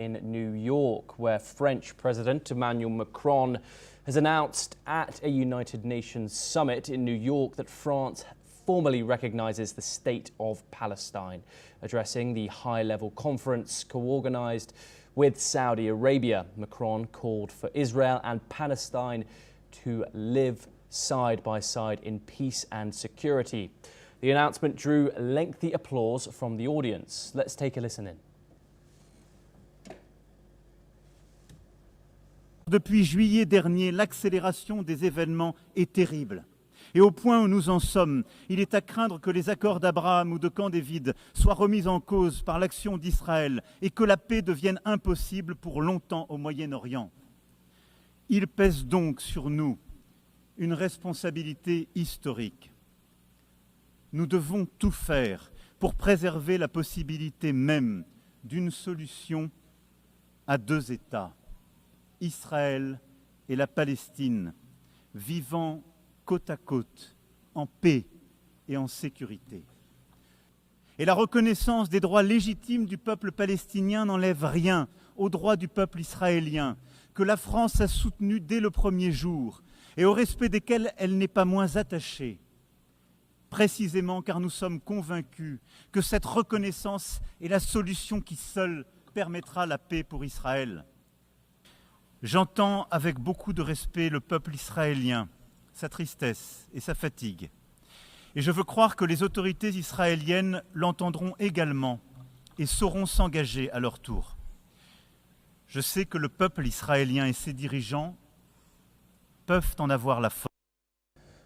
in New York, where French President Emmanuel Macron has announced at a United Nations summit in New York that France formally recognizes the State of Palestine. Addressing the high-level conference co-organized with Saudi Arabia, Macron called for Israel and Palestine to live side by side in peace and security. The announcement drew lengthy applause from the audience. Let's take a listen in. Depuis juillet dernier, l'accélération des événements est terrible. Et au point où nous en sommes, il est à craindre que les accords d'Abraham ou de Camp David soient remis en cause par l'action d'Israël et que la paix devienne impossible pour longtemps au Moyen-Orient. Il pèse donc sur nous une responsabilité historique. Nous devons tout faire pour préserver la possibilité même d'une solution à deux États, Israël et la Palestine, vivant côte à côte, en paix et en sécurité. Et la reconnaissance des droits légitimes du peuple palestinien n'enlève rien aux droits du peuple israélien, que la France a soutenu dès le premier jour et au respect desquels elle n'est pas moins attachée, précisément car nous sommes convaincus que cette reconnaissance est la solution qui seule permettra la paix pour Israël. J'entends avec beaucoup de respect le peuple israélien, sa tristesse et sa fatigue. Et je veux croire que les autorités israéliennes l'entendront également et sauront s'engager à leur tour. Je sais que le peuple israélien et ses dirigeants peuvent en avoir la force.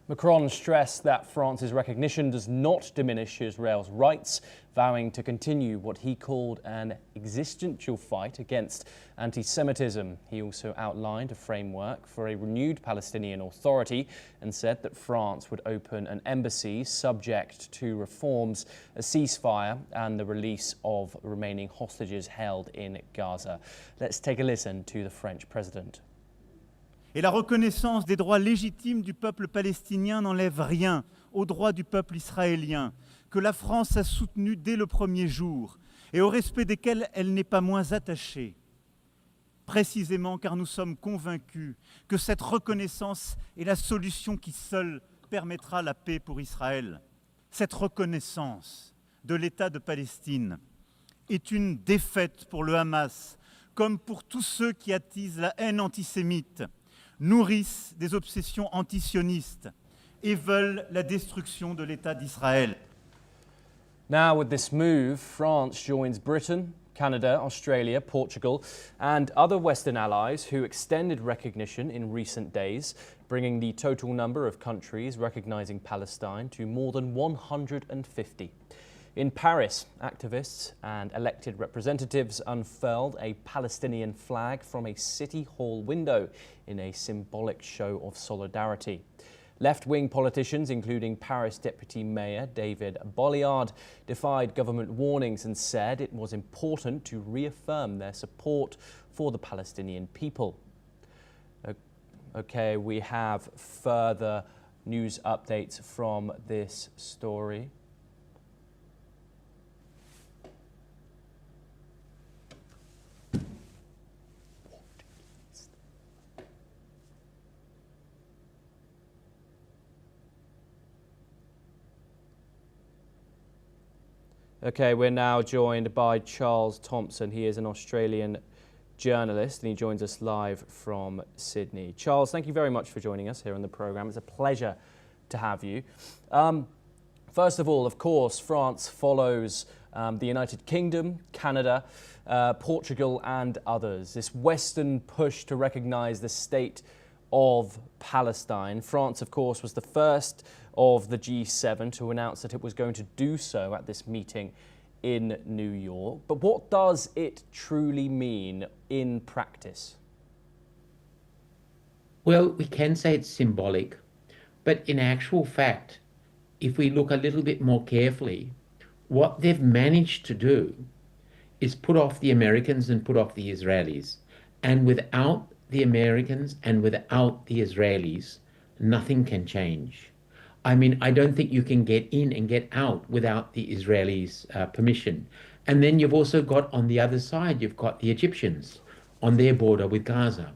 Macron stressed that France's recognition does not diminish Israel's rights, vowing to continue what he called an existential fight against anti-Semitism. He also outlined a framework for a renewed Palestinian Authority and said that France would open an embassy subject to reforms, a ceasefire and the release of remaining hostages held in Gaza. Let's take a listen to the French president. Et la reconnaissance des droits légitimes du peuple palestinien n'enlève rien aux droits du peuple israélien, que la France a soutenu dès le premier jour et au respect desquels elle n'est pas moins attachée, précisément car nous sommes convaincus que cette reconnaissance est la solution qui seule permettra la paix pour Israël. Cette reconnaissance de l'État de Palestine est une défaite pour le Hamas, comme pour tous ceux qui attisent la haine antisémite, nourrissent des obsessions antisionistes et veulent la destruction de l'État d'Israël. Now, with this move, France joins Britain, Canada, Australia, Portugal and other Western allies who extended recognition in recent days, bringing the total number of countries recognizing Palestine to more than 150. In Paris, activists and elected representatives unfurled a Palestinian flag from a city hall window in a symbolic show of solidarity. Left-wing politicians, including Paris Deputy Mayor David Bolliard, defied government warnings and said it was important to reaffirm their support for the Palestinian people. Okay, we have further news updates from this story. Okay, we're now joined by Charles Thompson. He is an Australian journalist and he joins us live from Sydney. Charles, thank you very much for joining us here on the programme. It's a pleasure to have you. First of all, of course, France follows the United Kingdom, Canada, Portugal and others. This Western push to recognise the State of Palestine. France, of course, was the first of the G7 to announce that it was going to do so at this meeting in New York. But what does it truly mean in practice? Well, we can say it's symbolic, but in actual fact, if we look a little bit more carefully, what they've managed to do is put off the Americans and put off the Israelis. And without the Americans and without the Israelis, nothing can change. I mean, I don't think you can get in and get out without the Israelis' permission. And then you've also got on the other side, you've got the Egyptians on their border with Gaza.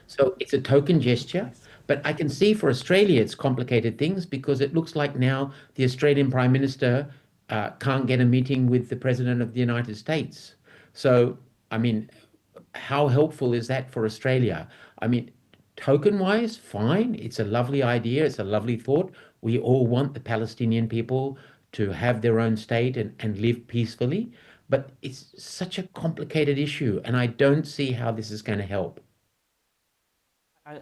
So it's a token gesture, but I can see for Australia it's complicated things because it looks like now the Australian Prime Minister can't get a meeting with the President of the United States. So, I mean, how helpful is that for Australia? I mean, token-wise, fine. It's a lovely idea. It's a lovely thought. We all want the Palestinian people to have their own state and live peacefully. But it's such a complicated issue, and I don't see how this is going to help.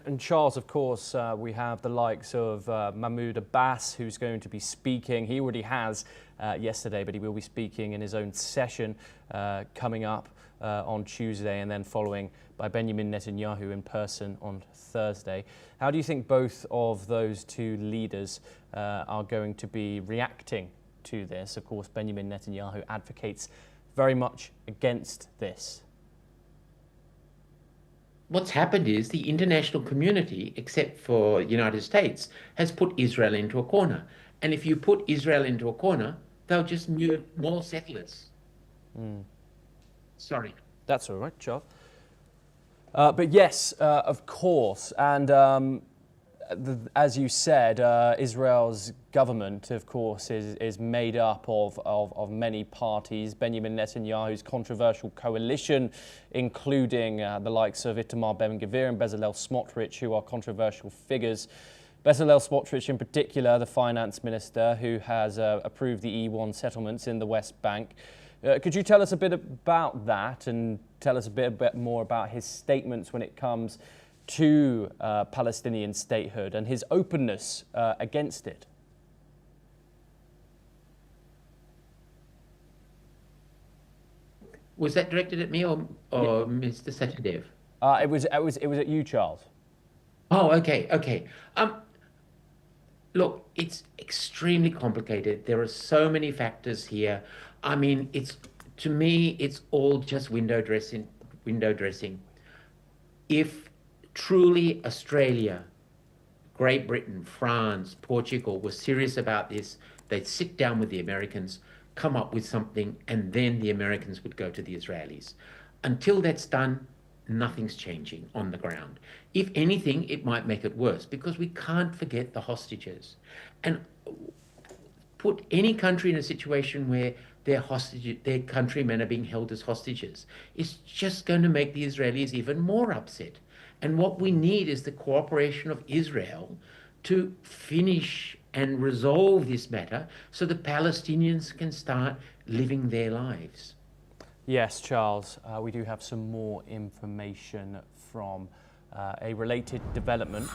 And Charles, of course, we have the likes of Mahmoud Abbas, who's going to be speaking. He already has yesterday, but he will be speaking in his own session coming up on Tuesday, and then following by Benjamin Netanyahu in person on Thursday. How do you think both of those two leaders are going to be reacting to this? Of course, Benjamin Netanyahu advocates very much against this. What's happened is the international community, except for the United States, has put Israel into a corner. And if you put Israel into a corner, they'll just move more settlers. Sorry. That's all right, Charles. But yes, of course. And as you said, Israel's government, of course, is made up of many parties. Benjamin Netanyahu's controversial coalition, including the likes of Itamar Ben-Gvir and Bezalel Smotrich, who are controversial figures. Bezalel Smotrich in particular, the finance minister, who has approved the E1 settlements in the West Bank. Could you tell us a bit about that and tell us a bit more about his statements when it comes to Palestinian statehood and his openness against it? Was that directed at me or Mr. Sachadev? It was at you, Charles. Oh, okay. Look, it's extremely complicated. There are so many factors here. I mean, to me, it's all just window dressing. If truly Australia, Great Britain, France, Portugal were serious about this, they'd sit down with the Americans, come up with something, and then the Americans would go to the Israelis. Until that's done, nothing's changing on the ground. If anything, it might make it worse because we can't forget the hostages. And put any country in a situation where their countrymen are being held as hostages, it's just going to make the Israelis even more upset. And what we need is the cooperation of Israel to finish and resolve this matter so the Palestinians can start living their lives. Yes, Charles, we do have some more information from a related development.